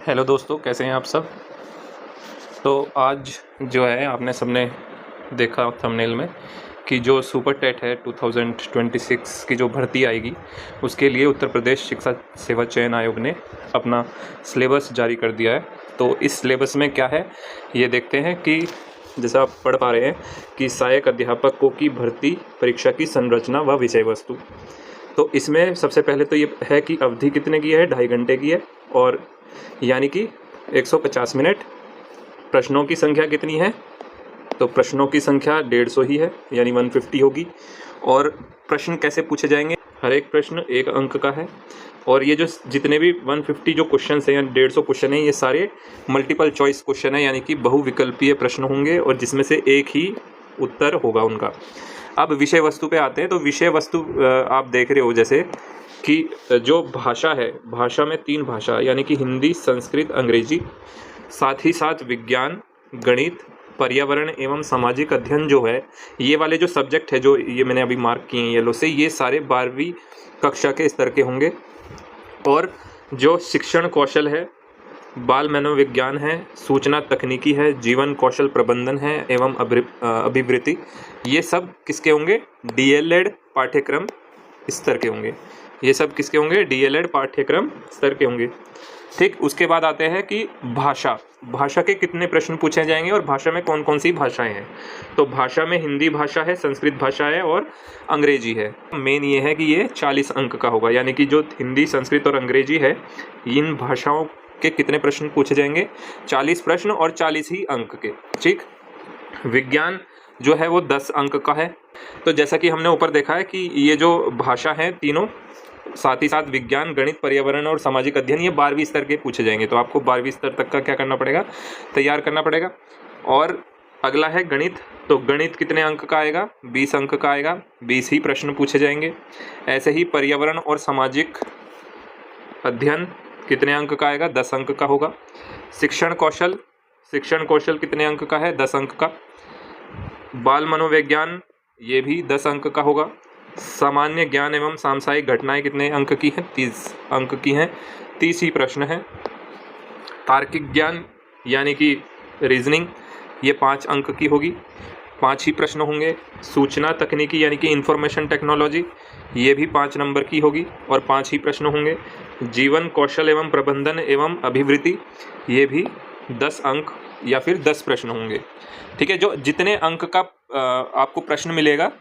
Hello दोस्तों, कैसे हैं आप सब। तो आज जो है आपने सबने देखा थंबनेल में कि जो सुपर टेट है 2026 की जो भर्ती आएगी उसके लिए उत्तर प्रदेश शिक्षा सेवा चयन आयोग ने अपना सिलेबस जारी कर दिया है। तो इस सिलेबस में क्या है ये देखते हैं कि जैसा आप पढ़ पा रहे हैं कि सहायक अध्यापकों की भर्ती परीक्षा की संरचना व विषय वस्तु। तो इसमें सबसे पहले तो ये है कि अवधि कितने की है, 2.5 घंटे की है, और यानी कि 150 मिनट। प्रश्नों की संख्या कितनी है, तो प्रश्नों की संख्या 150 ही है, यानी 150 होगी। और प्रश्न कैसे पूछे जाएंगे, हर एक प्रश्न 1 अंक का है। और ये जो जितने भी 150 जो क्वेश्चन हैं या 150 क्वेश्चन हैं, ये सारे मल्टीपल चॉइस क्वेश्चन हैं, यानी कि बहुविकल्पीय प्रश्न होंगे और जिसमें से एक ही उत्तर होगा उनका। अब विषय वस्तु पे आते हैं। तो विषय वस्तु आप देख रहे हो जैसे कि जो भाषा है, भाषा में 3 भाषा यानी कि हिंदी, संस्कृत, अंग्रेजी, साथ ही साथ विज्ञान, गणित, पर्यावरण एवं सामाजिक अध्ययन जो है, ये वाले जो सब्जेक्ट है जो ये मैंने अभी मार्क किए हैं येलो से, ये सारे 12वीं कक्षा के स्तर के होंगे। और जो शिक्षण कौशल है, बाल मनोविज्ञान है, सूचना तकनीकी है, जीवन कौशल प्रबंधन है एवं अभिवृत्ति, ये सब किसके होंगे, डीएलएड पाठ्यक्रम स्तर के होंगे। ये सब किसके होंगे, डीएलएड पाठ्यक्रम स्तर के होंगे। ठीक, उसके बाद आते हैं कि भाषा के कितने प्रश्न पूछे जाएंगे और भाषा में कौन कौन सी भाषाएं हैं। तो भाषा में हिंदी भाषा है, संस्कृत भाषा है और अंग्रेजी है। मेन ये है कि ये 40 अंक का होगा, यानी कि जो हिंदी, संस्कृत और अंग्रेजी है, इन भाषाओं के कितने प्रश्न पूछे जाएंगे, 40 प्रश्न और 40 ही अंक के। ठीक, विज्ञान जो है वो 10 अंक का है। तो जैसा कि हमने ऊपर देखा है कि ये जो भाषा है तीनों, साथ ही साथ विज्ञान, गणित, पर्यावरण और सामाजिक अध्ययन, ये 12वीं स्तर के पूछे जाएंगे। तो आपको 12वीं स्तर तक का क्या करना पड़ेगा, तैयार करना पड़ेगा। और अगला है गणित। तो गणित कितने अंक का आएगा, 20 अंक का आएगा, 20 ही प्रश्न पूछे जाएंगे। ऐसे ही पर्यावरण और सामाजिक अध्ययन कितने अंक का आएगा, 10 अंक का होगा। शिक्षण कौशल कितने अंक का है, 10 अंक का। बाल मनोविज्ञान ये भी 10 अंक का होगा। सामान्य ज्ञान एवं सांसायिक घटनाएं कितने अंक की हैं, 30 अंक की हैं, 30 ही प्रश्न हैं। तार्किक ज्ञान यानी कि रीजनिंग, ये 5 अंक की होगी, 5 ही प्रश्न होंगे। सूचना तकनीकी यानी कि इंफॉर्मेशन टेक्नोलॉजी, ये भी 5 नंबर की होगी और 5 ही प्रश्न होंगे। जीवन कौशल एवं प्रबंधन एवं अभिवृत्ति, ये भी 10 अंक या फिर 10 प्रश्न होंगे। ठीक है, जो जितने अंक का आपको प्रश्न मिलेगा,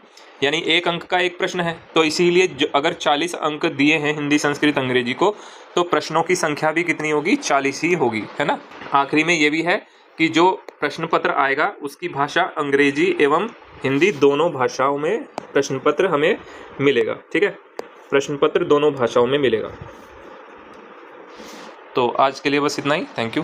यानी 1 अंक का 1 प्रश्न है, तो इसीलिए अगर 40 अंक दिए हैं हिंदी, संस्कृत, अंग्रेजी को, तो प्रश्नों की संख्या भी कितनी होगी, 40 ही होगी, है ना। आखिरी में ये भी है कि जो प्रश्न पत्र आएगा उसकी भाषा अंग्रेजी एवं हिंदी दोनों भाषाओं में प्रश्न पत्र हमें मिलेगा। ठीक है, प्रश्न पत्र दोनों भाषाओं में मिलेगा। तो आज के लिए बस इतना ही। Thank you.